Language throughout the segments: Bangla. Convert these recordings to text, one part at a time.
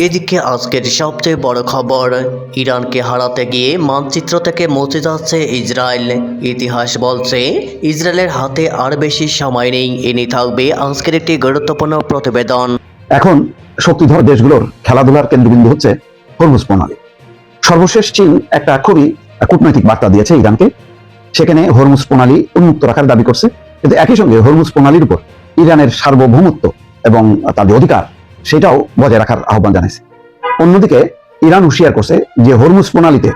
এদিকে আজকের সবচেয়ে বড় খবর, ইরানকে হারাতে গিয়ে মানচিত্র থেকে মুছে যাচ্ছে ইসরায়েল। ইতিহাস বলছে ইসরায়েলের হাতে আর বেশি সময় নেই। এনে থাকবে আজকের একটি গুরুত্বপূর্ণ প্রতিবেদন। এখন শক্তিধর দেশগুলোর খেলাধুলার কেন্দ্রবিন্দু হচ্ছে হরমুজ প্রণালী। সর্বশেষ চীন একটা খুবই কূটনৈতিক বার্তা দিয়েছে ইরানকে। সেখানে হরমুজ প্রণালী উন্মুক্ত রাখার দাবি করছে, কিন্তু একই সঙ্গে হরমুজ প্রণালীর উপর ইরানের সার্বভৌমত্ব এবং তাদের অধিকার সেটাও বজায় রাখার আহ্বান জানাইছে। অন্যদিকে ইরান হুঁশিয়ার করছে যে হরমুজ প্রণালীতে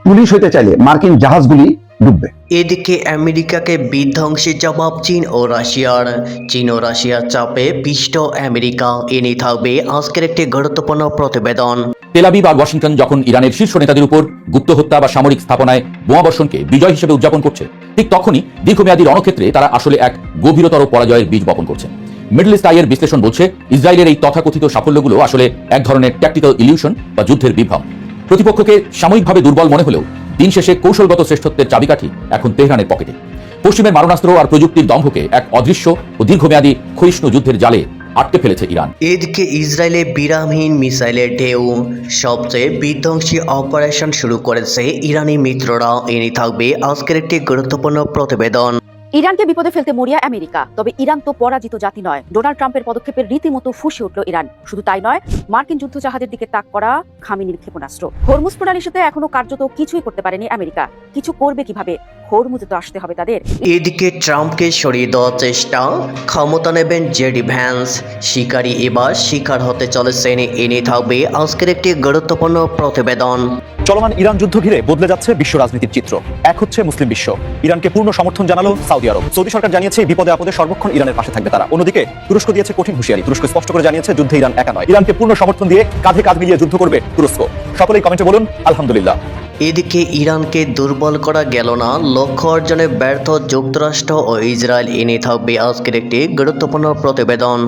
পুলিশ হইতে চাইলে মার্কিন জাহাজগুলি ডুববে। এদিকে আমেরিকাকে বিধ্বংসী জবাব চীন ও রাশিয়ার। চীন ও রাশিয়ার চাপে পিষ্ট আমেরিকা। এনে থাকবে আজকের একটি গুরুত্বপূর্ণ প্রতিবেদন। তেল আবিব আর ওয়াশিংটন যখন ইরানের শীর্ষ নেতাদের উপর গুপ্ত হত্যা বা সামরিক স্থাপনায় বোমাবর্ষণকে বিজয় হিসেবে উদযাপন করছে, ঠিক তখনই দীর্ঘমেয়াদী রণক্ষেত্রে তারা আসলে এক গভীরতর পরাজয়ের বীজ বপন করছে। মিডল ইস্ট আইয়ের বিশ্লেষণ বলছে ইসরায়েলের এই তথাকথিত সাফল্যগুলো আসলে এক ধরনের ট্যাকটিক্যাল ইলিউশন বা যুদ্ধের বিভ্রম। প্রতিপক্ষকে সাময়িকভাবে দুর্বল মনে হলেও দিন শেষে কৌশলগত শ্রেষ্ঠত্বের চাবিকাঠি এখন তেহরানের পকেটে। পশ্চিমের মারণাস্ত্র আর প্রযুক্তির দম্ভকে এক অদৃশ্য ও দীর্ঘমেয়াদী ক্ষয়িষ্ণু যুদ্ধের জালে আটকে ফেলেছে ইরান। এদিকে ইসরায়েলে বিরামহীন মিসাইলের ঢেউ। সবচেয়ে বিধ্বংসী অপারেশন শুরু করেছে ইরানি মিত্ররা। এনে থাকবে আজকের একটি গুরুত্বপূর্ণ প্রতিবেদন। ইরানকে বিপদে ফেলতে মরিয়া আমেরিকা, তবে ইরান তো পরাজিত জাতি নয়। ডোনাল্ড ট্রাম্পের পদক্ষেপের রীতিমতো ফুঁসে উঠল ইরান। শুধু তাই নয়, মার্কিন যুদ্ধজাহাজের দিকে তাক করা খামেনির ক্ষেপণাস্ত্র। হরমুজ প্রণালী সাথে এখনো কার্যত কিছুই করতে পারেনি আমেরিকা। কিছু করবে কিভাবে? হরমুজে তো আসতে হবে তাদের। এদিকে ট্রাম্পকে সরিয়ে দেওয়ার চেষ্টা, ক্ষমতা নেবেন জেডি ভ্যান্স। শিকারী এবার শিকার হতে চলেছেন। এনে থাকবে আজকের একটি গুরুত্বপূর্ণ প্রতিবেদন। চলমান ইরান যুদ্ধ ঘিরে বদলে যাচ্ছে বিশ্ব রাজনীতির চিত্র। এক হচ্ছে মুসলিম বিশ্ব, ইরানকে পূর্ণ সমর্থন জানালো সৌদি আরব। সৌদি সরকার জানিয়েছে বিপদে আপদে সর্বক্ষণ ইরানের পাশে থাকবে তারা। অন্যদিকে তুরস্ক দিয়েছে কঠিন হুঁশিয়ারি। তুরস্ক স্পষ্ট করে জানিয়েছে যুদ্ধে ইরান একা নয়, ইরানকে পূর্ণ সমর্থন দিয়ে কাঁধে কাঁধ মিলিয়ে যুদ্ধ করবে তুরস্ক। সকলেই কমেন্টে বলুন আলহামদুলিল্লাহ। এদিকে ইরানকে দুর্বল করা গেল না, লক্ষ্য অর্জনে ব্যর্থ যুক্তরাষ্ট্র ও ইসরায়েল। এনে থাকবে আজকের একটি গুরুত্বপূর্ণ প্রতিবেদন।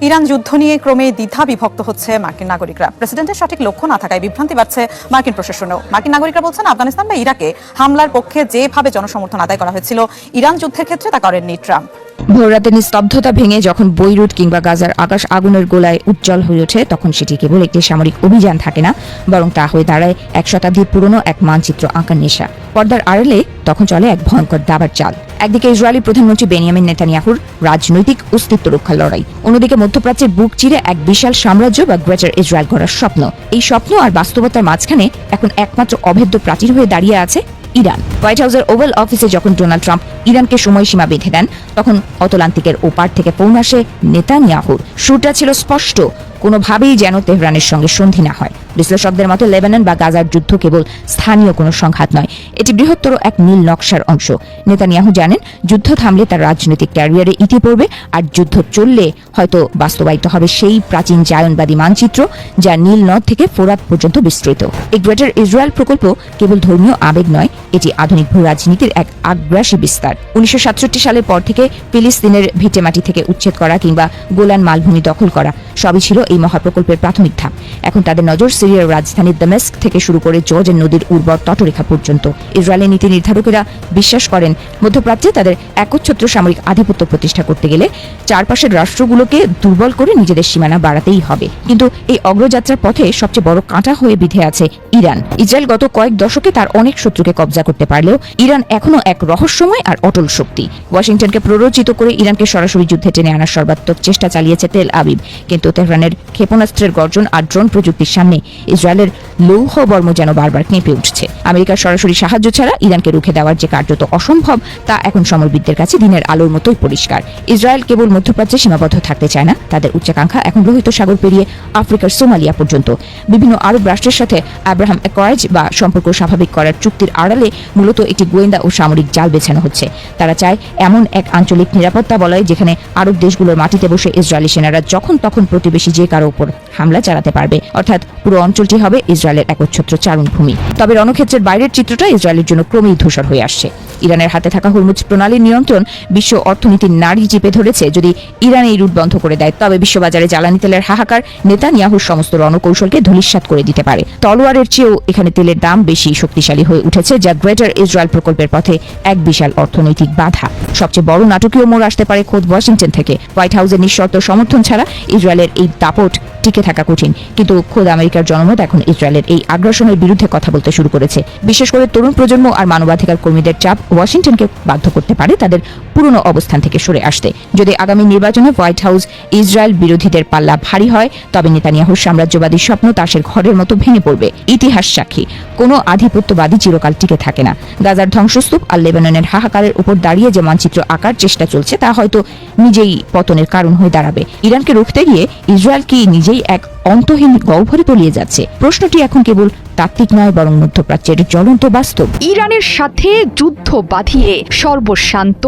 ইরান যুদ্ধ নিয়ে ক্রমে দ্বিধা বিভক্ত হচ্ছে মার্কিন নাগরিকরা। প্রেসিডেন্টের সঠিক লক্ষ্য না থাকায় বিভ্রান্তি বাড়ছে মার্কিন প্রশাসনেও। মার্কিন নাগরিকরা বলছেন আফগানিস্তান বা ইরাকে হামলার পক্ষে যেভাবে জনসমর্থন আদায় করা হয়েছিল ইরান যুদ্ধের ক্ষেত্রে তা করেননি ট্রাম্প। ভোররাতের নিস্তব্ধতা ভেঙে যখন বৈরুট কিংবা গাজার আকাশ আগুনের গোলায় উজ্জ্বল হয়ে ওঠে, তখন সেটি কেবল একটি সামরিক অভিযান থাকে না, বরং তা হয়ে দাঁড়ায় এক শতাব্দীর পুরনো এক মানচিত্র আঁকার নেশা। পর্দার আড়ালে তখন চলে এক ভয়ঙ্কর দাবার চাল। একদিকে ইসরায়েলি প্রধানমন্ত্রী বেনিয়ামিন নেতানিয়াহুর রাজনৈতিক অস্তিত্ব রক্ষার লড়াই, অন্যদিকে মধ্যপ্রাচ্যের বুক চিরে এক বিশাল সাম্রাজ্য বা গ্রেটার ইসরায়েল গড়ার স্বপ্ন। এই স্বপ্ন আর বাস্তবতার মাঝখানে এখন একমাত্র অভেদ্য প্রাচীর হয়ে দাঁড়িয়ে আছে ইরান। হোয়াইট হাউসের ওভাল অফিসে যখন ডোনাল্ড ট্রাম্প ইরানকে সময়সীমা বেঁধে দেন, তখন অতলান্তিকের ওপার থেকে ফোন আসে নেতানিয়াহুর। সুরটা ছিল স্পষ্ট, কোনোভাবেই যেন তেহরানের সঙ্গে সন্ধি না হয়। বিশ্লেষকদের মতে লেবানন বা গাজার যুদ্ধ কেবল স্থানীয় কোনো সংঘাত নয়, এটি বৃহত্তর এক নীল নকশার অংশ। নেতানিয়াহু জানেন যুদ্ধ থামলে তার রাজনৈতিক ক্যারিয়ারে ইতি পড়বে, আর যুদ্ধ চললে হয়তো বাস্তবায়িত হবে সেই প্রাচীন জায়নবাদী মানচিত্র যা নীল নদ থেকে ফোরাত পর্যন্ত বিস্তৃত। এই গ্রেটার ইসরায়েল প্রকল্প কেবল ধর্মীয় আবেগ নয়, এটি আধুনিক ভূ রাজনীতির এক আগ্রাসী বিস্তার। 1967 সালের পর থেকে ফিলিস্তিনের ভিটেমাটি থেকে উচ্ছেদ করা কিংবা গোলান মালভূমি দখল করা সবই ছিল এই মহাপ্রকল্পের প্রাথমিক ধাপ। এখন তাদের নজর সিরিয়ার রাজধানী দামেস্ক থেকে শুরু করে জর্জের নদীর উর্বর তটরেখা পর্যন্ত। ইসরায়েলের নীতি নির্ধারকেরা বিশ্বাস করেন মধ্যপ্রাচ্যে তাদের একচ্ছত্র সামরিক আধিপত্য প্রতিষ্ঠা করতে গেলে চারপাশের রাষ্ট্রগুলোকে দুর্বল করে নিজেদের সীমানা বাড়াতেই হবে। কিন্তু এই অগ্রযাত্রার পথে সবচেয়ে বড় কাঁটা হয়ে বিঁধে আছে ইরান। ইসরায়েল গত কয়েক দশকে তার অনেক শত্রুকে কব্জা করতে পারলেও ইরান এখনো এক রহস্যময় আর অটল শক্তি। ওয়াশিংটনকে প্ররোচিত করে ইরানকে সরাসরি যুদ্ধে টেনে আনার সর্বাত্মক চেষ্টা চালিয়েছে তেল আবিব, কিন্তু তেহরানের ক্ষেপণাস্ত্রের গর্জন আর ড্রোন প্রযুক্তির সামনে ইসরায়েলের লৌহ বর্ম যেন বারবার কেঁপে উঠছে। আমেরিকার সরাসরি সাহায্য ছাড়া ইরানকে রুখে দেওয়ার যে কার্যত অসম্ভব, তা এখন সমরবিদদের কাছে দিনের আলোর মতোই পরিষ্কার। ইসরায়েল কেবল মধ্যপ্রাচ্যে সীমাবদ্ধ থাকতে চায় না, তাদের উচ্চাকাঙ্ক্ষা এখন লোহিত সাগর পেরিয়ে আফ্রিকার সোমালিয়া পর্যন্ত। বিভিন্ন আরব রাষ্ট্রের সাথে আব্রাহাম অ্যাকর্ড বা সম্পর্ক স্বাভাবিক করার চুক্তির আড়ালে মূলত একটি গোয়েন্দা ও সামরিক জাল বেছানো হচ্ছে। তারা চায় এমন এক আঞ্চলিক নিরাপত্তা বলয় যেখানে আরব দেশগুলোর মাটিতে বসে ইসরায়েলি সেনারা যখন তখন প্রতিবেশী যে কারো উপর হামলা চালাতে পারবে, অর্থাৎ পুরো অঞ্চলটি হবে ইসরায়েলের একচ্ছত্র চারণভূমি। তবে রণক্ষেত্রের বাইরের চিত্রটা ইসরায়েলের জন্য ক্রমেই ধূসর হয়ে আসছে। ইরানের হাতে থাকা হরমুজ প্রণালীর নিয়ন্ত্রণ বিশ্ব অর্থনীতির নাড়ি চেপে ধরেছে। যদি ইরান এই রুট বন্ধ করে দেয়, তবে বিশ্ববাজারে জ্বালানি তেলের হাহাকার নেতানিয়াহুর সমস্ত রণকৌশলকে ধূলিসাৎ করে দিতে পারে। তলোয়ারের চেয়েও এখানে তেলের দাম বেশি শক্তিশালী হয়ে উঠেছে, যা গ্রেটার ইসরায়েল প্রকল্পের পথে এক বিশাল অর্থনৈতিক বাধা। সবচেয়ে বড় নাটকীয় মোড় আসতে পারে খোদ ওয়াশিংটন থেকে। হোয়াইট হাউসের নিঃশর্ত সমর্থন ছাড়া ইসরায়েলের এই দাপট টিকে থাকা কঠিন। কিন্তু খোদ আমেরিকার জনমত এখন ইসরায়েলের এই আগ্রাসনের বিরুদ্ধে কথা বলতে শুরু করেছে। বিশেষ করে তরুণ প্রজন্ম আর মানবাধিকার কর্মীদের চাপ ওয়াশিংটনকে বাধ্য করতে পারে তাদের পুরনো অবস্থান থেকে সরে আসতে। যদি আগামী নির্বাচনে হোয়াইট হাউস ইসরায়েল বিরোধীদের পাল্লা ভারী হয়, তবে নেতানিয়াহুর সাম্রাজ্যবাদী স্বপ্ন তাসের ঘরের মতো ভেঙে পড়বে। ইতিহাস সাক্ষী, কোনো আধিপত্যবাদী চিরকাল টিকে থাকে না। গাজার ধ্বংসস্তূপ আর লেবাননের হাহাকারের উপর দাঁড়িয়ে যে মানচিত্র আঁকার চেষ্টা চলছে তা হয়তো নিজেই পতনের কারণ হয়ে দাঁড়াবে। ইরানকে রুখতে গিয়ে ইসরায়েল কি নিজেই এক অন্তহীন গহ্বরে তলিয়ে যাচ্ছে? প্রশ্নটি এখন কেবল তাত্ত্বিক নয়, বরং মধ্যপ্রাচ্যের জ্বলন্ত বাস্তব। ইরানের সাথে যুদ্ধ বাঁধিয়ে সর্বশান্ত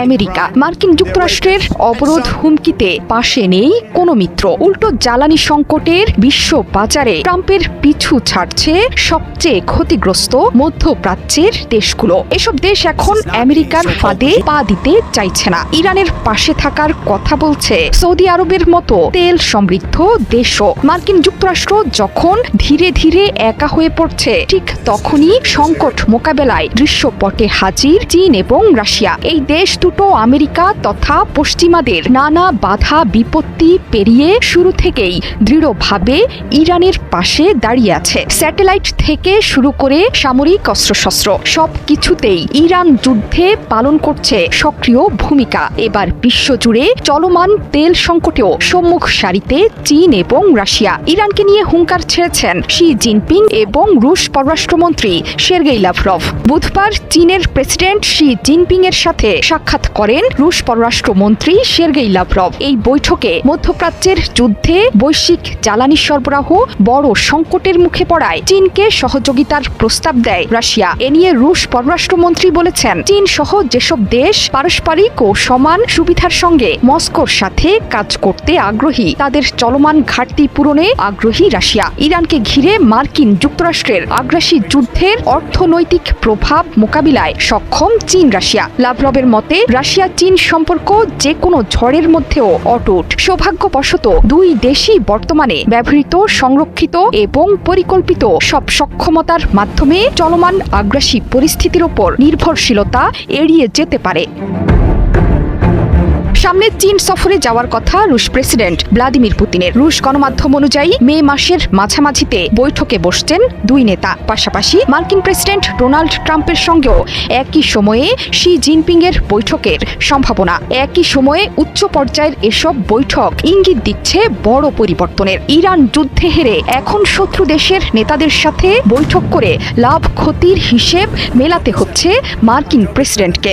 আমেরিকা। মার্কিন যুক্তরাষ্ট্রের অবরোধ হুমকিতে পাশে নেই কোনো মিত্র। উল্টো জ্বালানি সংকটের বিশ্ব বাজারে ট্রাম্পের পিছু ছাড়ছে সবচেয়ে ক্ষতিগ্রস্ত মধ্যপ্রাচ্যের দেশগুলো। এসব দেশ এখন আমেরিকার ফাঁদে পা দিতে চাইছে না। ইরানের পাশে থাকার কথা বলছে সৌদি আরবের মতো তেল সমৃদ্ধ দেশও। মার্কিন যুক্তরাষ্ট্র যখন ধীরে ধীরে একা হয়ে পড়ছে, ঠিক তখনই সংকট মোকাবেলায় দৃশ্যপটে হাজির চীন এবং রাশিয়া। এই দেশ দুটো আমেরিকা তথা পশ্চিমাদের নানা বাধা বিপত্তি পেরিয়ে শুরু থেকেই দৃঢ়ভাবে ইরানের পাশে দাঁড়িয়ে আছে। স্যাটেলাইট থেকে শুরু করে সামরিক অস্ত্রশস্ত্র সব কিছুতেই ইরান যুদ্ধে পালন করছে সক্রিয় ভূমিকা। এবার বিশ্বজুড়ে চলমান তেল সংকটেও সম্মুখ সারিতে চীন এবং রাশিয়া। ইরানকে নিয়ে হুঙ্কার ছেড়েছেন শি জিনপিং এবং রুশ পররাষ্ট্রমন্ত্রী সের্গেই লাভরভ। বুধবার চীনের প্রেসিডেন্ট শি জিনপিং এর সাথে সাক্ষাৎ করেন রুশ পররাষ্ট্রমন্ত্রী সের্গেই লাভরভ। এই বৈঠকে মধ্যপ্রাচ্যের যুদ্ধে বৈশ্বিক জ্বালানি সরবরাহ বড় সংকটের মুখে পড়ায় চীনকে সহযোগিতার প্রস্তাব দেয় রাশিয়া। এ নিয়ে রুশ পররাষ্ট্রমন্ত্রী বলেছেন, চীন সহ যেসব দেশ পারস্পরিক ও সমান সুবিধার সঙ্গে মস্কোর সাথে কাজ করতে আগ্রহী, তাদের চলমান ঘাটতি পূরণে আগ্রহী রাশিয়া। ইরানকে ঘিরে মার্কিন যুক্তরাষ্ট্রের আগ্রাসী যুদ্ধের অর্থনৈতিক প্রভাব মোকাবিলায় সক্ষম চীন রাশিয়া। লাভরভের মতে রাশিয়া চীন সম্পর্ক যে কোনো ঝড়ের মধ্যেও অটুট। সৌভাগ্যবশত দুই দেশই বর্তমানে ব্যবহৃত, সংরক্ষিত এবং পরিকল্পিত সব সক্ষমতার মাধ্যমে চলমান আগ্রাসী পরিস্থিতির ওপর নির্ভরশীলতা এড়িয়ে যেতে পারে। সামনে চীন সফরে যাওয়ার কথা রুশ প্রেসিডেন্ট ভ্লাদিমির পুতিনের। রুশ গণমাধ্যম অনুযায়ী মে মাসের মাঝামাঝিতে বৈঠকে বসছেন দুই নেতা। পাশাপাশি মার্কিন প্রেসিডেন্ট ডোনাল্ড ট্রাম্পের সঙ্গেও একই সময়ে শি জিনপিং এর বৈঠকের সম্ভাবনা। একই সময়ে উচ্চ পর্যায়ের এসব বৈঠক ইঙ্গিত দিচ্ছে বড় পরিবর্তনের। ইরান যুদ্ধে হেরে এখন শত্রু দেশের নেতাদের সাথে বৈঠক করে লাভ ক্ষতির হিসেব মেলাতে হচ্ছে মার্কিন প্রেসিডেন্টকে।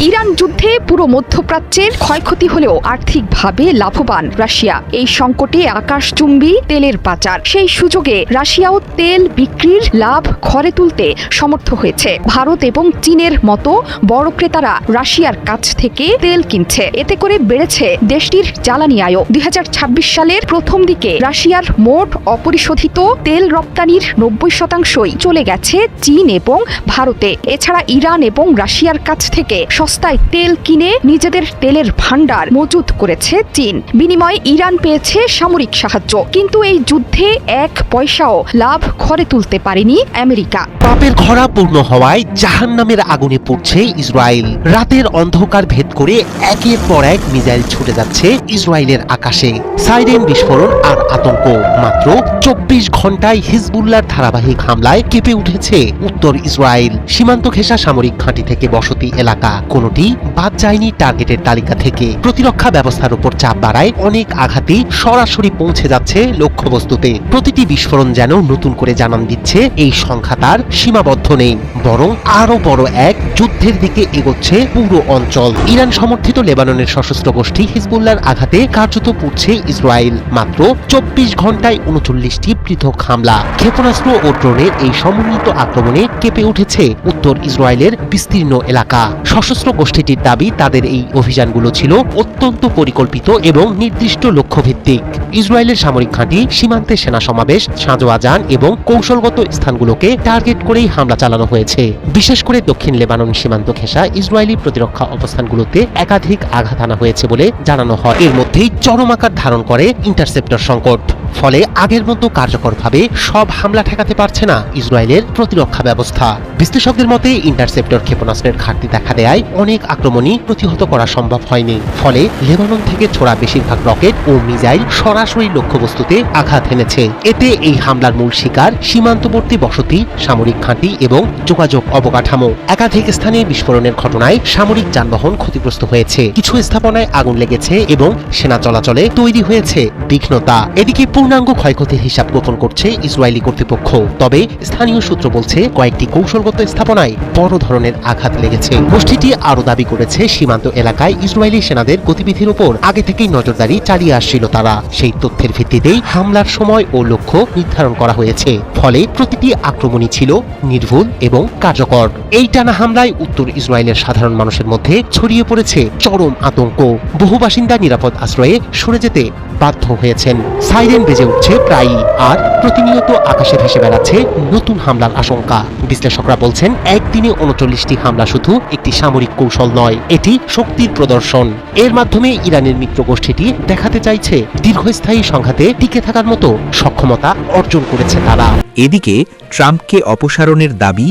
ইরান যুদ্ধে পুরো মধ্যপ্রাচ্যের ক্ষয়ক্ষতি হলেও আর্থিকভাবে লাভবান রাশিয়া। এই সংকটে আকাশচুম্বী তেলের পাচার, সেই সুযোগে রাশিয়াও তেল বিক্রির লাভ ঘরে তুলতে সমর্থ হয়েছে। ভারত এবং চীনের মতো বড় ক্রেতারা রাশিয়ার কাছ থেকে তেল কিনছে। এতে করে বেড়েছে দেশটির জ্বালানি আয়। 2026 সালের প্রথম দিকে রাশিয়ার মোট অপরিশোধিত তেল রপ্তানির 90%ই চলে গেছে চীন এবং ভারতে। এছাড়া ইরান এবং রাশিয়ার কাছ থেকে সস্তায় তেল কিনে নিজেদের তেলের ভান্ডার মজুত করেছে চীন। বিনিময়ে ইরান পেয়েছে সামরিক সাহায্য, কিন্তু এই যুদ্ধে এক পয়সাও লাভ ঘরে তুলতে পারেনি আমেরিকা। পাপের খরা পূর্ণ হওয়ায় জাহান্নামের আগুনে পড়ছে ইসরায়েল। রাতের অন্ধকার ভেদ করে একের পর এক মিসাইল ছুটে যাচ্ছে ইসরায়েলের আকাশে। সাইরেন বিস্ফোরণ আর আতঙ্ক। মাত্র 24 ঘন্টায় হিজবুল্লাহর ধারাবাহিক হামলায় কেঁপে উঠেছে উত্তর ইসরায়েল। সীমান্ত ঘেঁষা সামরিক ঘাঁটি থেকে বসতি এলাকা, কোনোটি বাদ যায়নি টার্গেটের তালিকা থেকে। প্রতিরক্ষা ব্যবস্থার উপর চাপ বাড়ায় অনেক আঘাতই সরাসরি পৌঁছে যাচ্ছে লক্ষ্যবস্তুতে। প্রতিটি বিস্ফোরণ যেন নতুন করে জানান দিচ্ছে এই সংখ্যা তার সীমাবদ্ধ নেই, বরং আরো বড় এক যুদ্ধের দিকে এগোচ্ছে পুরো অঞ্চল। ইরান সমর্থিত লেবাননের সশস্ত্র গোষ্ঠী হিজবুল্লাহর আঘাতে কার্যত পুড়ছে ইসরায়েল। মাত্র 24 ঘন্টায় 39টি পৃথক হামলা, ক্ষেপণাস্ত্র ও ড্রোনের এই সমন্বিত আক্রমণে কেঁপে উঠেছে উত্তর ইসরায়েলের বিস্তীর্ণ এলাকা। সশস্ত্র গোষ্ঠীটির দাবি, তাদের এই অভিযানগুলো ছিল অত্যন্ত পরিকল্পিত এবং নির্দিষ্ট লক্ষ্যভিত্তিক। ইসরায়েলের সামরিক ঘাঁটি, সীমান্তে সেনা সমাবেশ, সাঁজোয়া যান এবং কৌশলগত স্থানগুলোকে টার্গেট করেই হামলা চালানো হয়েছে। বিশেষ করে দক্ষিণ লেবানন সীমান্ত ঘেঁষা ইসরায়েলি প্রতিরক্ষা অবস্থানগুলোতে একাধিক আঘাত আনা হয়েছে বলে জানানো হয়। এর মধ্যেই চরম আকার ধারণ করে ইন্টারসেপ্টর সংকট। ফলে আগের মতো কার্যকরভাবে সব হামলা ঠেকাতে পারছে না ইসরায়েলের প্রতিরক্ষা ব্যবস্থা। বিশ্লেষকদের মতে ইন্টারসেপ্টর ক্ষেপণাস্ত্রের ঘাটতি দেখা দেয় অনেক আক্রমণ আক্রমণই প্রতিহত করা সম্ভব হয়নি। ফলে লেবানন থেকে ছোড়া বেশিরভাগ রকেট ও মিসাইল সরাসরি লক্ষ্যবস্তুতে আঘাত হেনেছে। এতে এই হামলার মূল শিকার সীমান্তবর্তী বসতি, সামরিক ঘাঁটি এবং যোগাযোগ অবকাঠামো। একাধিক স্থানে বিস্ফোরণের ঘটনায় সামরিক যানবাহন ক্ষতিগ্রস্ত হয়েছে, কিছু স্থাপনায় আগুন লেগেছে এবং সেনা চলাচলে তৈরি হয়েছে বিঘ্নতা। এদিকে পূর্ণাঙ্গ ক্ষয়ক্ষতির হিসাব গোপন করছে ইসরায়েলি কর্তৃপক্ষ। তবে স্থানীয় সূত্র বলছে কয়েকটি কৌশলগত স্থাপনায় বড় ধরনের আঘাত লেগেছে। গোষ্ঠীটি আরও দাবি করেছে সীমান্ত এলাকায় ইসরায়েলি সেনাদের গতিবিধির উপর আগে থেকেই নজরদারি চালিয়ে আসছিল তারা। সেই তথ্যের ভিত্তিতেই হামলার সময় ও লক্ষ্য নির্ধারণ করা হয়েছে। ফলে প্রতিটি আক্রমণই ছিল নির্ভুল এবং কার্যকর। এই টানা হামলায় উত্তর ইসরায়েলের সাধারণ মানুষের মধ্যে ছড়িয়ে পড়েছে চরম আতঙ্ক। বহু বাসিন্দা নিরাপদ আশ্রয়ে সরে যেতে বাধ্য হয়েছেন। সাইরেন বেজে উঠছে প্রায়ই, আর প্রতিনিয়ত আকাশে ভেসে বেড়াচ্ছে নতুন হামলার আশঙ্কা। বিশ্লেষকরা বলছেন একদিনে 39টি হামলা শুধু একটি সামরিক কৌশল নয়, এটি শক্তির প্রদর্শন। এর মাধ্যমে ইরানের মিত্র গোষ্ঠীটি দেখাতে চাইছে দীর্ঘস্থায়ী সংঘাতে টিকে থাকার মতো সক্ষমতা অর্জন করেছে তারা। এদিকে ট্রাম্পকে অপসারণের দাবি,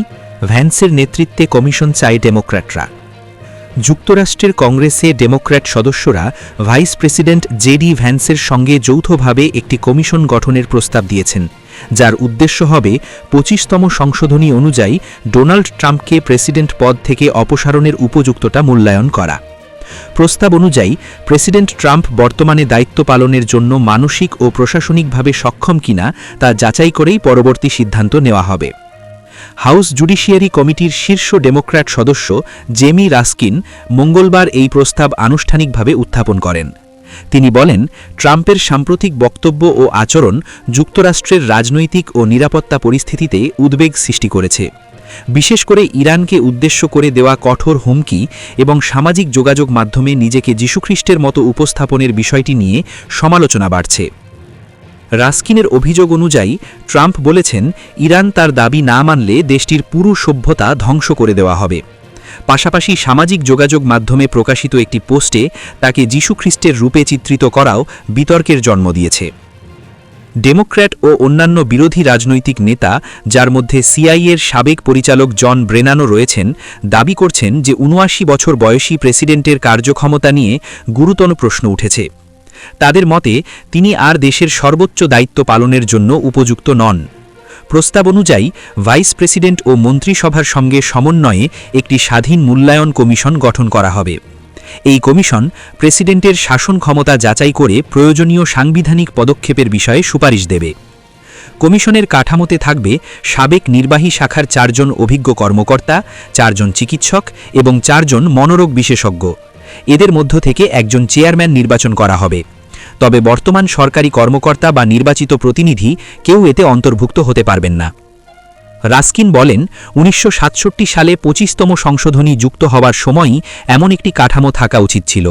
ভ্যান্সের নেতৃত্বে কমিশন চায় ডেমোক্র্যাটরা। যুক্তরাষ্ট্রের কংগ্রেসে ডেমোক্র্যাট সদস্যরা ভাইস প্রেসিডেন্ট জেডি ভ্যান্সের সঙ্গে যৌথভাবে একটি কমিশন গঠনের প্রস্তাব দিয়েছেন, যার উদ্দেশ্য হবে 25তম সংশোধনী অনুযায়ী ডোনাল্ড ট্রাম্পকে প্রেসিডেন্ট পদ থেকে অপসারণের উপযুক্ততা মূল্যায়ন করা। প্রস্তাব অনুযায়ী প্রেসিডেন্ট ট্রাম্প বর্তমানে দায়িত্ব পালনের জন্য মানসিক ও প্রশাসনিকভাবে সক্ষম কিনা তা যাচাই করেই পরবর্তী সিদ্ধান্ত নেওয়া হবে। হাউস জুডিশিয়ারি কমিটির শীর্ষ ডেমোক্র্যাট সদস্য জেমি রাস্কিন মঙ্গলবার এই প্রস্তাব আনুষ্ঠানিকভাবে উত্থাপন করেন। তিনি বলেন, ট্রাম্পের সাম্প্রতিক বক্তব্য ও আচরণ যুক্তরাষ্ট্রের রাজনৈতিক ও নিরাপত্তা পরিস্থিতিতে উদ্বেগ সৃষ্টি করেছে। বিশেষ করে ইরানকে উদ্দেশ্য করে দেওয়া কঠোর হুমকি এবং সামাজিক যোগাযোগ মাধ্যমে নিজেকে যীশুখ্রিস্টের মতো উপস্থাপনের বিষয়টি নিয়ে সমালোচনা বাড়ছে। রাস্কিনের অভিযোগ অনুযায়ী ট্রাম্প বলেছেন, ইরান তার দাবি না মানলে দেশটির পুরো সভ্যতা ধ্বংস করে দেওয়া হবে। পাশাপাশি সামাজিক যোগাযোগ মাধ্যমে প্রকাশিত একটি পোস্টে তাকে যীশুখ্রিস্টের রূপে চিত্রিত করাও বিতর্কের জন্ম দিয়েছে। ডেমোক্র্যাট ও অন্যান্য বিরোধী রাজনৈতিক নেতা, যার মধ্যে সিআইএর সাবেক পরিচালক জন ব্রেনানও রয়েছেন, দাবি করছেন যে ৭৯ বছর বয়সী প্রেসিডেন্টের কার্যক্ষমতা নিয়ে গুরুতর প্রশ্ন উঠেছে। তাদের মতে তিনি আর দেশের সর্বোচ্চ দায়িত্ব পালনের জন্য উপযুক্ত নন। প্রস্তাব অনুযায়ী ভাইস প্রেসিডেন্ট ও মন্ত্রিসভার সঙ্গে সমন্বয়ে একটি স্বাধীন মূল্যায়ন কমিশন গঠন করা হবে। এই কমিশন প্রেসিডেন্টের শাসন ক্ষমতা যাচাই করে প্রয়োজনীয় সাংবিধানিক পদক্ষেপের বিষয়ে সুপারিশ দেবে। কমিশনের কাঠামোতে থাকবে সাবেক নির্বাহী শাখার 4 জন অভিজ্ঞ কর্মকর্তা, 4 জন চিকিৎসক এবং 4 জন মনোরোগ বিশেষজ্ঞ। এদের মধ্য থেকে একজন চেয়ারম্যান নির্বাচন করা হবে। তবে বর্তমান সরকারি কর্মকর্তা বা নির্বাচিত প্রতিনিধি কেউ এতে অন্তর্ভুক্ত হতে পারবেন না। রাস্কিন বলেন, 1967 সালে 25তম সংশোধনী যুক্ত হওয়ার সময়ই এমন একটি কাঠামো থাকা উচিত ছিল।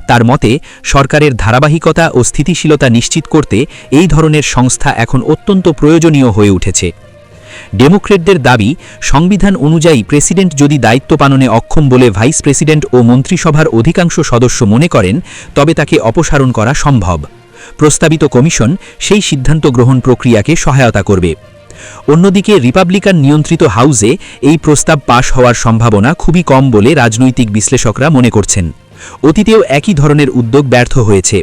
তার মতে সরকারের ধারাবাহিকতা ও স্থিতিশীলতা নিশ্চিত করতে এই ধরনের সংস্থা এখন অত্যন্ত প্রয়োজনীয় হয়ে উঠেছে। ডেমোক্রেটদের দাবি, সংবিধান অনুযায়ী প্রেসিডেন্ট যদি দায়িত্ব পালনে অক্ষম বলে ভাইস প্রেসিডেন্ট ও মন্ত্রিসভার অধিকাংশ সদস্য মনে করেন, তবে তাকে অপসারণ করা সম্ভব। প্রস্তাবিত কমিশন সেই সিদ্ধান্ত গ্রহণ প্রক্রিয়াকে সহায়তা করবে। অন্যদিকে রিপাবলিকান নিয়ন্ত্রিত হাউসে এই প্রস্তাব পাশ হওয়ার সম্ভাবনা খুবই কম বলে রাজনৈতিক বিশ্লেষকরা মনে করছেন। অতীতেও একই ধরনের উদ্যোগ ব্যর্থ হয়েছে।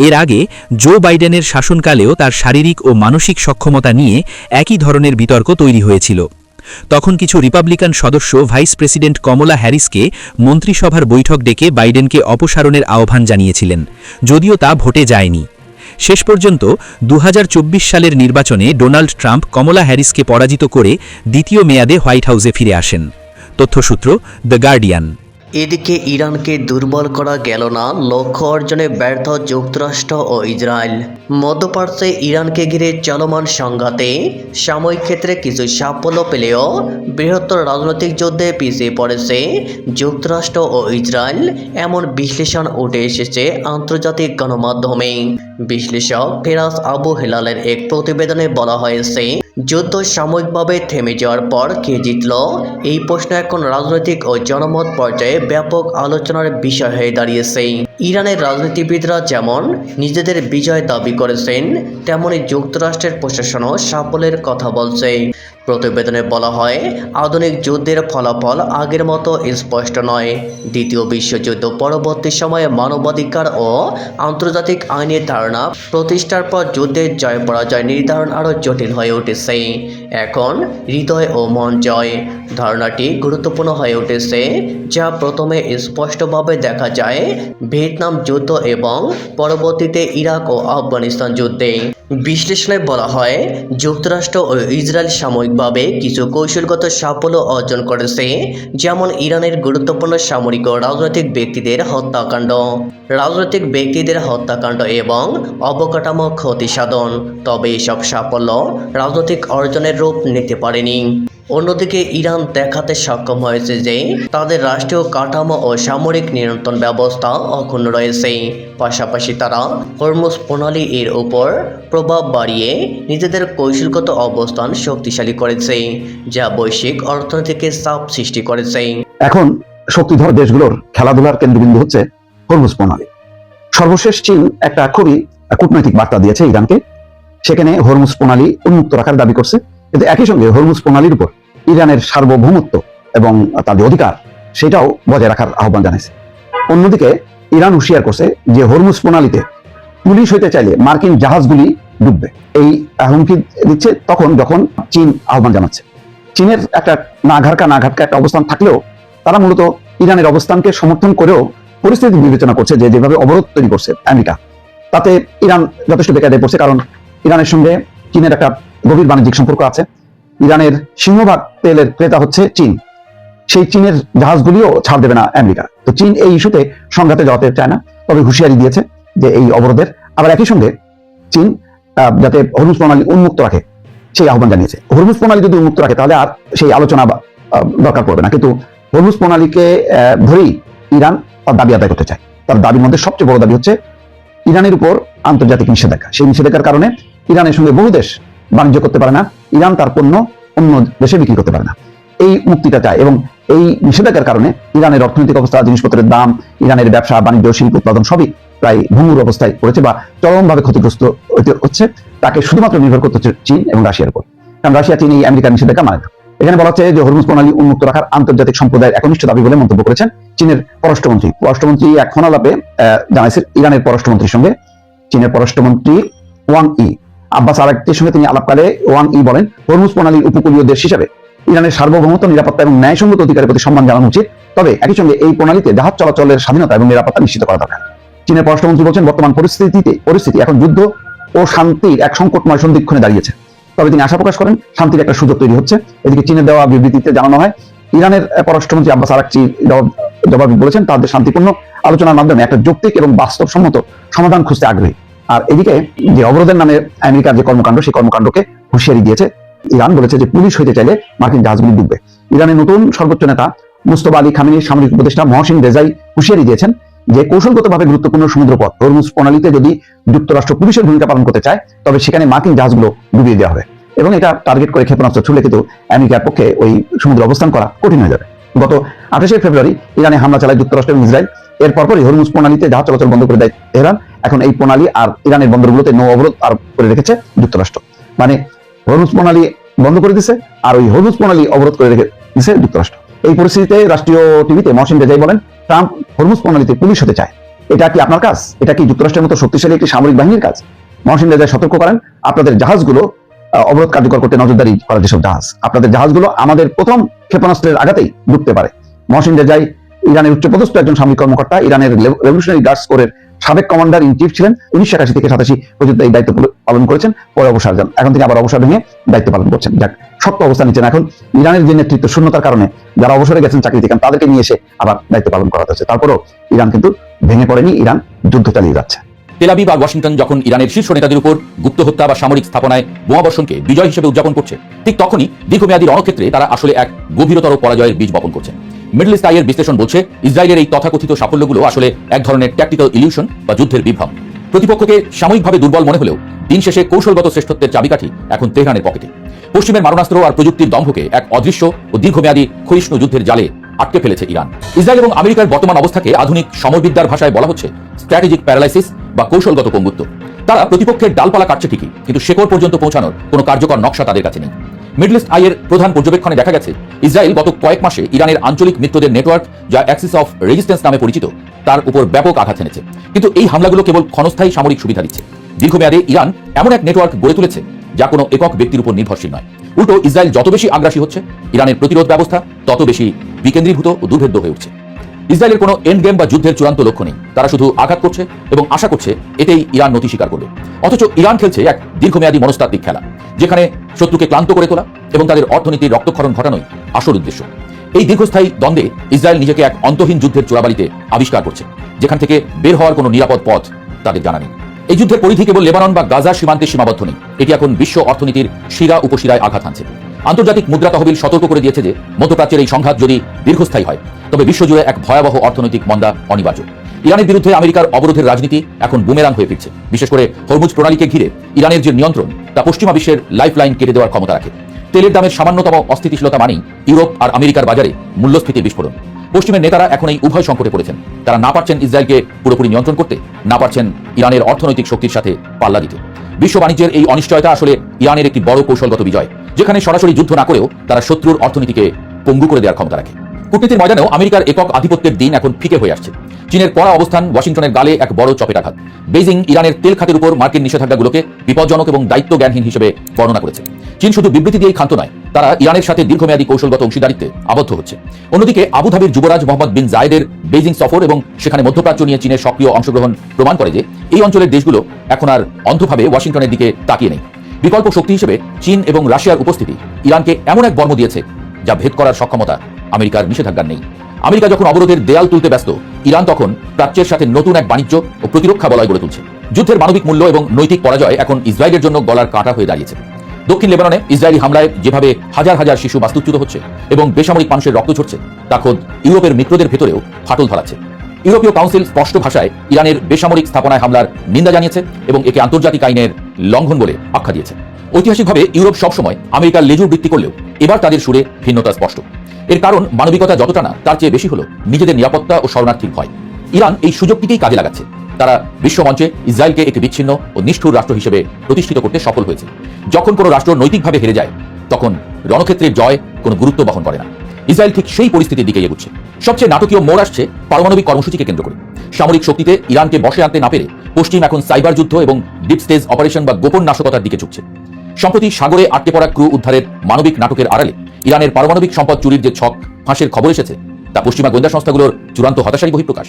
এর আগে জো বাইডেনের শাসনকালেও তার শারীরিক ও মানসিক সক্ষমতা নিয়ে একই ধরনের বিতর্ক তৈরি হয়েছিল। তখন কিছু রিপাবলিকান সদস্য ভাইস প্রেসিডেন্ট কমলা হ্যারিসকে মন্ত্রিসভার বৈঠক ডেকে বাইডেনকে অপসারণের আহ্বান জানিয়েছিলেন, যদিও তা ভোটে যায়নি। শেষ পর্যন্ত 2024 সালের নির্বাচনে ডোনাল্ড ট্রাম্প কমলা হ্যারিসকে পরাজিত করে দ্বিতীয় মেয়াদে হোয়াইট হাউসে ফিরে আসেন। তথ্যসূত্র দ্য গার্ডিয়ান। এদিকে ইরানকে দুর্বল করা গেল না, লক্ষ্য অর্জনে ব্যর্থ যুক্তরাষ্ট্র ও ইসরায়েল। মধ্যপ্রাচ্যে ইরানকে ঘিরে চলমান সংঘাতে সাময়িক ক্ষেত্রে কিছু সাফল্য পেলেও বৃহত্তর রাজনৈতিক যুদ্ধে পিছিয়ে পড়েছে যুক্তরাষ্ট্র ও ইসরায়েল, এমন বিশ্লেষণ উঠে এসেছে আন্তর্জাতিক গণমাধ্যমে। বিশ্লেষক ফেরাজ আবু হেলালের এক প্রতিবেদনে বলা হয়েছে, যুদ্ধ সাময়িকভাবে থেমে যাওয়ার পর কে জিতল, এই প্রশ্ন এখন রাজনৈতিক ও জনমত পর্যায়ে ব্যাপক আলোচনার বিষয় হয়ে দাঁড়িয়েছে। ইরানের রাজনীতিবিদরা যেমন নিজেদের বিজয় দাবি করেছেন, তেমনি যুক্তরাষ্ট্রের প্রশাসনও সাফল্যের কথা বলছে। প্রতিবেদনে বলা হয়, আধুনিক যুদ্ধের ফলাফল আগের মতো স্পষ্ট নয়। দ্বিতীয় বিশ্বযুদ্ধ পরবর্তী সময়ে মানবাধিকার ও আন্তর্জাতিক আইনের ধারণা প্রতিষ্ঠার পর যুদ্ধের জয় পরাজয় নির্ধারণ আরও জটিল হয়ে উঠেছে। এখন হৃদয় ও মন জয় ধারণাটি গুরুত্বপূর্ণ হয়ে উঠেছে, যা প্রথমে স্পষ্টভাবে দেখা যায় ভিয়েতনাম যুদ্ধ এবং পরবর্তীতে ইরাক ও আফগানিস্তান যুদ্ধে। বিশ্লেষণে বলা হয়, যুক্তরাষ্ট্র ও ইসরায়েল সাময়িকভাবে কিছু কৌশলগত সাফল্য অর্জন করেছে, যেমন ইরানের গুরুত্বপূর্ণ সামরিক ও রাজনৈতিক ব্যক্তিদের হত্যাকাণ্ড এবং অবকাঠামো ক্ষতি সাধন। তবে এসব সাফল্য রাজনৈতিক অর্জনের রূপ নিতে পারেনি। অন্যদিকে ইরান দেখাতে সক্ষম হয়েছে যে তাদের রাষ্ট্রীয় কাঠামো ও সামরিক নিয়ন্ত্রণ ব্যবস্থা অক্ষুণ্ণ রয়েছে। পাশাপাশি তারা হরমুজ প্রণালী এর উপর প্রভাব বাড়িয়ে নিজেদের কৌশলগত অবস্থান শক্তিশালী করেছে, যা বৈশ্বিক অর্থনীতিকে চাপ সৃষ্টি করেছে। এখন শক্তিধর দেশগুলোর খেলাধুলার কেন্দ্রবিন্দু হচ্ছে হরমুজ প্রণালী। সর্বশেষ চীন একটা খুবই কূটনৈতিক বার্তা দিয়েছে ইরানকে। সেখানে হরমুজ প্রণালী উন্মুক্ত রাখার দাবি করছে, কিন্তু একই সঙ্গে হরমুজ প্রণালীর উপর ইরানের সার্বভৌমত্ব এবং তাদের অধিকার সেটাও বজায় রাখার আহ্বান জানিয়েছে। অন্যদিকে ইরান হুঁশিয়ার করছে যে হরমুজ প্রণালীতে পুলিশ হইতে চাইলে মার্কিন জাহাজগুলি ডুববে। এই হুমকি দিচ্ছে যখন চীন আহ্বান জানাচ্ছে। চীনের একটা না ঘাটকা একটা অবস্থান থাকলেও তারা মূলত ইরানের অবস্থানকে সমর্থন করেও পরিস্থিতি বিবেচনা করছে যে যেভাবে অবরোধ তৈরি করছে আমেরিকা, তাতে ইরান যথেষ্ট বেকায়দায় পড়ছে। কারণ ইরানের সঙ্গে চীনের একটা গভীর বাণিজ্যিক সম্পর্ক আছে। ইরানের সিংহভাগ তেলের ক্রেতা হচ্ছে চীন। সেই চীনের জাহাজগুলিও ছাড় দেবে না আমেরিকা। তো চীন এই ইস্যুতে সংঘাতে জড়াতে চায় না, তবে হুঁশিয়ারি দিয়েছে যে এই অবরোধের। আবার একই সঙ্গে চীন যাতে হরমুজ প্রণালী উন্মুক্ত রাখে সেই আহ্বান জানিয়েছে। হরমুজ প্রণালী যদি উন্মুক্ত রাখে তাহলে আর সেই আলোচনা দরকার পড়বে না, কিন্তু হরমুজ প্রণালীকে ধরেই ইরান তার দাবি আদায় করতে চায়। তার দাবির মধ্যে সবচেয়ে বড় দাবি হচ্ছে ইরানের উপর আন্তর্জাতিক নিষেধাজ্ঞা। সেই নিষেধাজ্ঞার কারণে ইরানের সঙ্গে বহু দেশ বাণিজ্য করতে পারে না, ইরান তার পণ্য অন্য দেশে বিক্রি করতে পারে না। এই মুক্তিটা চায় এবং এই নিষেধাজ্ঞার কারণে ইরানের অর্থনৈতিক অবস্থা, জিনিসপত্রের দাম, ইরানের ব্যবসা বাণিজ্য, শিল্প উৎপাদন সবই প্রায় ভঙ্গুর অবস্থায় পড়েছে বা চরমভাবে ক্ষতিগ্রস্ত হচ্ছে। তাকে শুধুমাত্র নির্ভর করতে হচ্ছে চীন এবং রাশিয়ার উপর, কারণ রাশিয়া চীন এই আমেরিকার নিষেধাজ্ঞা মানে না। এখানে বলা হচ্ছে যে হরমুজ প্রণালী উন্মুক্ত রাখার আন্তর্জাতিক সম্প্রদায়ের একনিষ্ঠ দাবি বলে মন্তব্য করেছেন চীনের পররাষ্ট্রমন্ত্রী এক ফোন আলাপে জানাইছে ইরানের পররাষ্ট্রমন্ত্রীর সঙ্গে চীনের পররাষ্ট্রমন্ত্রী ওয়াং ই। আব্বাস আরাগচির সঙ্গে তিনি আলাপকালে ওয়াং ই বলেন, হরমুজ প্রণালীর উপকূলীয় দেশ হিসেবে ইরানের সার্বভৌমত্ব, নিরাপত্তা এবং ন্যায়সঙ্গত অধিকারের প্রতি সম্মান জানানো উচিত। তবে একই সঙ্গে এই প্রণালীতে জাহাজ চলাচলের স্বাধীনতা এবং নিরাপত্তা নিশ্চিত করা দরকার। চীনের পররাষ্ট্রমন্ত্রী বলছেন, বর্তমান পরিস্থিতি এখন যুদ্ধ ও শান্তির এক সংকটময় সন্ধিক্ষণে দাঁড়িয়েছে। তবে তিনি আশা প্রকাশ করেন শান্তির একটা সুযোগ তৈরি হচ্ছে। এদিকে চীনের দেওয়া বিবৃতিতে জানানো হয়, ইরানের পররাষ্ট্রমন্ত্রী আব্বাস আরাগচি জবাবে বলেছেন তাদের শান্তিপূর্ণ আলোচনার মাধ্যমে একটা যৌক্তিক এবং বাস্তবসম্মত সমাধান খুঁজতে আগ্রহী। আর এদিকে যে অবরোধের নামে আমেরিকার যে কর্মকাণ্ড, সেই কর্মকাণ্ডকে হুঁশিয়ারি দিয়েছে ইরান। বলেছে যে পুলিশ হইতে চাইলে মার্কিন জাহাজগুলি ডুববে। ইরানের নতুন সর্বোচ্চ নেতা মুস্তফা আলী খামেনির সামরিক উপদেষ্টা মহসিন রেজাই হুঁশিয়ারি দিয়েছেন যে কৌশলগতভাবে গুরুত্বপূর্ণ সমুদ্রপথ হরমুজ প্রণালীতে যদি যুক্তরাষ্ট্র পুলিশের ভূমিকা পালন করতে চায়, তবে সেখানে মার্কিন জাহাজগুলো ডুবিয়ে দেওয়া হবে এবং এটা টার্গেট করে ক্ষেপণাস্ত্র ছুড়লে কিন্তু আমেরিকার পক্ষে ওই সমুদ্রে অবস্থান করা কঠিন হয়ে যাবে। গত 28 ফেব্রুয়ারি ইরানে হামলা চালায় যুক্তরাষ্ট্র এবং ইসরায়েল। এর পরপরই হরমুজ প্রণালীতে জাহাজ চলাচল বন্ধ করে দেয় তেহরান। এখন এই প্রণালী আর ইরানের বন্দরগুলোতে নৌ অবরোধ আরোপ করে রেখেছে যুক্তরাষ্ট্র। মানে হরমুজ প্রণালী বন্ধ করে দিচ্ছে আর ওই হরমুজ প্রণালী অবরোধ করে রেখে দিচ্ছে যুক্তরাষ্ট্র। এই পরিস্থিতিতে রাষ্ট্রীয় টিভিতে মহসিন রেজাই বলেন, ট্রাম্প হরমুজ প্রণালীতে পুলিশ হতে চায়। এটা কি আপনার কাজ? এটা কি যুক্তরাষ্ট্রের মতো শক্তিশালী একটি সামরিক বাহিনীর কাজ? মহসিন রেজাই সতর্ক করেন, আপনাদের জাহাজগুলো অবরোধ কার্যকর করতে নজরদারি করা যেসব জাহাজ, আপনাদের জাহাজগুলো আমাদের প্রথম ক্ষেপণাস্ত্রের আঘাতেই ডুবতে পারে। মহসিন রেজাই ইরানের উচ্চপদস্থ একজন সামরিক কর্মকর্তা, ইরানের রেভলিউশনারি গার্ডস কোরের সাবেক কমান্ডার ইন চিফ ছিলেন। 1981 থেকে 87 পর্যন্ত এই দায়িত্ব পালন করেছেন, পরে অবসর যান। এখন তিনি আবার অবসর ভেঙে দায়িত্ব পালন করছেন। যাক, শক্ত অবস্থান নিচ্ছেন। এখন ইরানের যে নেতৃত্ব শূন্যতার কারণে যারা অবসরে গেছেন চাকরি থেকে, তাদেরকে নিয়ে এসে আবার দায়িত্ব পালন করা হচ্ছে। তারপরেও ইরান কিন্তু ভেঙে পড়েনি, ইরান যুদ্ধ চালিয়ে যাচ্ছে। তেল আবিব আর ওয়াশিংটন যখন ইরানের শীর্ষ নেতাদের উপর গুপ্ত হত্যা বা সামরিক স্থাপনায় বোমাবর্ষণকে বিজয় হিসেবে উদযাপন করছে, ঠিক তখনই দীর্ঘমেয়াদী রণক্ষেত্রে তারা আসলে এক গভীরতর পরাজয়ের বীজ বপন করছে। মিডল ইস্ট আইয়ের বিশ্লেষণ বলছে, ইসরায়েলের এই তথাকথিত সাফল্যগুলো আসলে এক ধরনের ট্যাকটিক্যাল ইলিউশন বা যুদ্ধের বিভ্রম। প্রতিপক্ষকে সাময়িকভাবে দুর্বল মনে হলেও দিন শেষে কৌশলগত শ্রেষ্ঠত্বের চাবিকাঠি এখন তেহরানের পকেটে। পশ্চিমের মারণাস্ত্র আর প্রযুক্তির দম্ভকে এক অদৃশ্য ও দীর্ঘমেয়াদী ক্ষয়িষ্ণু যুদ্ধের জালে আটকে ফেলেছে ইরান। ইসরায়েল এবং আমেরিকার বর্তমান অবস্থাকে আধুনিক সমরবিদ্যার ভাষায় বলা হচ্ছে স্ট্র্যাটেজিক প্যারালাইসিস বা কৌশলগত পঙ্গুত্ব। তারা প্রতিপক্ষের ডালপালা কাটছে ঠিকই, কিন্তু শেকড় পর্যন্ত পৌঁছানোর কোনো কার্যকর নকশা তাদের কাছে নেই। মিডল ইস্ট আইয়ের প্রধান পর্যবেক্ষণে দেখা গেছে ইসরায়েল গত কয়েক মাসে ইরানের আঞ্চলিক মিত্রদের নেটওয়ার্ক, যা অ্যাক্সিস অফ রেজিস্ট্যান্স নামে পরিচিত, তার উপর ব্যাপক আঘাত এনেছে। কিন্তু এই হামলাগুলো কেবল ক্ষণস্থায়ী সামরিক সুবিধা দিচ্ছে। দীর্ঘমেয়াদে ইরান এমন এক নেটওয়ার্ক গড়ে তুলেছে যা কোনো একক ব্যক্তির উপর নির্ভরশীল নয়। উল্টো ইসরায়েল যত বেশি আগ্রাসী হচ্ছে, ইরানের প্রতিরোধ ব্যবস্থা তত বেশি বিকেন্দ্রীভূত ও দুর্ভেদ্য হয়ে উঠছে। ইসরায়েলের কোনো এন্ড গেম বা যুদ্ধের চূড়ান্ত লক্ষ্য নেই, তারা শুধু আঘাত করছে এবং আশা করছে এতেই ইরান নতি স্বীকার করবে। অথচ ইরান খেলছে এক দীর্ঘমেয়াদী মনস্তাত্ত্বিক খেলা, যেখানে শত্রুকে ক্লান্ত করে তোলা এবং তাদের অর্থনীতির রক্তক্ষরণ ঘটানোই আসল উদ্দেশ্য। এই দীর্ঘস্থায়ী দ্বন্দ্বে ইসরায়েল নিজেকে এক অন্তহীন যুদ্ধের চোরাবালিতে আবিষ্কার করছে, যেখান থেকে বের হওয়ার কোনো নিরাপদ পথ তাদের জানা নেই। এই যুদ্ধের পরিধি কেবল লেবানন বা গাজা সীমান্তে সীমাবদ্ধ নেই, এটি এখন বিশ্ব অর্থনীতির শিরা উপশিরায় আঘাত হানছে। আন্তর্জাতিক মুদ্রা তহবিল সতর্ক করে দিয়েছে যে মধ্যপ্রাচ্যের এই সংঘাত যদি দীর্ঘস্থায়ী হয় তবে বিশ্বজুড়ে এক ভয়াবহ অর্থনৈতিক মন্দা অনিবার্য। ইরানের বিরুদ্ধে আমেরিকার অবরোধের রাজনীতি এখন বুমেরাং হয়ে ফিরছে। বিশেষ করে হরমুজ প্রণালীকে ঘিরে ইরানের যে নিয়ন্ত্রণ, তা পশ্চিমা বিশ্বের লাইফলাইন কেটে দেওয়ার ক্ষমতা রাখে। তেলের দামের সামান্যতম অস্থিতিশীলতা মানেই ইউরোপ আর আমেরিকার বাজারে মূল্যস্ফীতির বিস্ফোরণ। পশ্চিমের নেতারা এখন এই উভয় সংকটে পড়েছেন। তারা না পারছেন ইসরায়েলকে পুরোপুরি নিয়ন্ত্রণ করতে, না পারছেন ইরানের অর্থনৈতিক শক্তির সাথে পাল্লা দিতে। বিশ্ব বাণিজ্যের এই অনিশ্চয়তা আসলে ইরানের একটি বড় কৌশলগত বিজয়, যেখানে সরাসরি যুদ্ধ না করেও তারা শত্রুর অর্থনীতিকে পঙ্গু করে দেওয়ার ক্ষমতা রাখে। কূটনীতির ময়দানেও আমেরিকার একক আধিপত্যের দিন এখন ফিকে হয়ে আসছে। চীনের কড়া অবস্থান ওয়াশিংটনের গালে এক বড় চপেটাঘাত। বেইজিং ইরানের তেল খাতের উপর মার্কিন নিষেধাজ্ঞাগুলোকে বিপজ্জনক এবং দায়িত্ব জ্ঞানহীন হিসেবে বর্ণনা করেছে। চীন শুধু বিবৃতি দিয়েই ক্ষান্ত নয়, তারা ইরানের সাথে দীর্ঘমেয়াদী কৌশলগত অংশীদারিত্বে আবদ্ধ হচ্ছে। অন্যদিকে আবুধাবির যুবরাজ মোহাম্মদ বিন জায়েদের বেইজিং সফর এবং সেখানে মধ্যপ্রাচ্য নিয়ে চীনের সক্রিয় অংশগ্রহণ প্রমাণ করে যে এই অঞ্চলের দেশগুলো এখন আর অন্ধভাবে ওয়াশিংটনের দিকে তাকিয়ে নেই। বিকল্প শক্তি হিসেবে চীন এবং রাশিয়ার উপস্থিতি ইরানকে এমন এক বর্ম দিয়েছে যা ভেদ করার সক্ষমতা আমেরিকার নিষেধাজ্ঞার নেই। আমেরিকা যখন অবরোধের দেয়াল তুলতে ব্যস্ত, ইরান তখন প্রাচ্যের সাথে নতুন এক বাণিজ্য ও প্রতিরক্ষা বলয় গড়ে তুলছে। যুদ্ধের মানবিক মূল্য এবং নৈতিক পরাজয় এখন ইসরায়েলের জন্য গলার কাঁটা হয়ে দাঁড়িয়েছে। দক্ষিণ লেবাননে ইসরায়েলি হামলায় যেভাবে হাজার হাজার শিশু বাস্তুচ্যুত হচ্ছে এবং বেসামরিক মানুষের রক্ত ঝরছে, তা খোদ ইউরোপের মিত্রদের ভেতরেও ফাটল ধরাচ্ছে। ইউরোপীয় কাউন্সিল স্পষ্ট ভাষায় ইরানের বেসামরিক স্থাপনায় হামলার নিন্দা জানিয়েছে এবং একে আন্তর্জাতিক আইনের লঙ্ঘন বলে আখ্যা দিয়েছে। ঐতিহাসিকভাবে ইউরোপ সবসময় আমেরিকার লেজুর বৃত্তি করলেও এবার তাদের সুরে ভিন্নতা স্পষ্ট। এর কারণ মানবিকতা যতটা না, তার চেয়ে বেশি হলো নিজেদের নিরাপত্তা ও শরণার্থীর ভয়। ইরান এই সুযোগটিকেই কাজে লাগাচ্ছে। তারা বিশ্বমঞ্চে ইসরায়েলকে একটি বিচ্ছিন্ন ও নিষ্ঠুর রাষ্ট্র হিসেবে প্রতিষ্ঠিত করতে সফল হয়েছে। যখন কোনো রাষ্ট্র নৈতিকভাবে হেরে যায়, তখন রণক্ষেত্রের জয় কোনো গুরুত্ব বহন করে না। ইসরায়েল ঠিক সেই পরিস্থিতির দিকে এগোচ্ছে। সবচেয়ে নাটকীয় মোড় আসছে পারমাণবিক কর্মসূচিকে কেন্দ্র করে। সামরিক শক্তিতে ইরানকে বশে আনতে না পেরে পশ্চিম এখন সাইবার যুদ্ধ এবং ডিপ স্টেজ অপারেশন বা গোপন নাশকতার দিকে ঝুঁকছে। সম্প্রতি সাগরে আটকে পড়া ক্রু উদ্ধারের মানবিক নাটকের আড়ালে ইরানের পারমাণবিক সম্পদ চুরির যে ছক ফাঁসের খবর এসেছে, তা পশ্চিমা গোয়েন্দা সংস্থাগুলোর চূড়ান্ত হতাশারই বহিঃপ্রকাশ।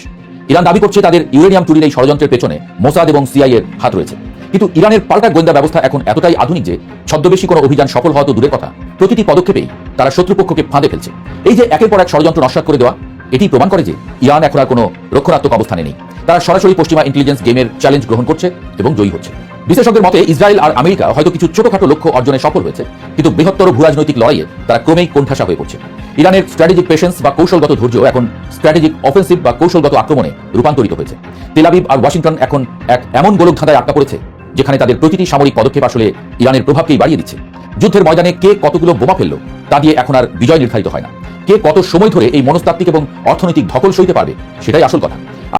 ইরান দাবি করছে তাদের ইউরেনিয়াম চুরির এই ষড়যন্ত্রের পেছনে মোসাদ এবং সিআইএ এর হাত রয়েছে। কিন্তু ইরানের পাল্টা গোয়েন্দা ব্যবস্থা এখন এতটাই আধুনিক যে ছদ্মবেশী কোনো অভিযান সফল হওয়া তো দূরের কথা, প্রতিটি পদক্ষেপেই তারা শত্রুপক্ষকে ফাঁদে ফেলছে। এই যে একের পর এক ষড়যন্ত্র নস্যাৎ করে দেওয়া, এটি প্রমাণ করে যে ইরান এখন আর কোনো রক্ষণাত্মক অবস্থানে নেই। তারা সরাসরি পশ্চিমা ইন্টেলিজেন্স গেমের চ্যালেঞ্জ গ্রহণ করছে এবং জয়ী হচ্ছে। বিশেষজ্ঞদের মতে ইসরায়েল আর আমেরিকা হয়তো কিছু ছোটখাটো লক্ষ্য অর্জনে সফল হয়েছে, কিন্তু বৃহত্তর ভূরাজনৈতিক লড়াইয়ে তারা ক্রমেই কোণঠাসা হয়ে পড়ছে। ইরানের স্ট্র্যাটেজিক পেশেন্স বা কৌশলগত ধৈর্য এখন স্ট্র্যাটেজিক অফেন্সিভ বা কৌশলগত আক্রমণে রূপান্তরিত হয়েছে। তেল আবিব আর ওয়াশিংটন এখন এক এমন গোলকধাঁধায় আটকা পড়েছে যেখানে তাদের প্রতিটি সামরিক পদক্ষেপ আসলে ইরানের প্রভাবকেই বাড়িয়ে দিচ্ছে। যুদ্ধের ময়দানে কে কতগুলো বোমা ফেললো তা দিয়ে এখন আর বিজয় নির্ধারিত হয় না, কে কত সময় ধরে এই মনস্তাত্ত্বিক এবং অর্থনৈতিক ধকল সইতে পারবে সেটাই আসল কথা।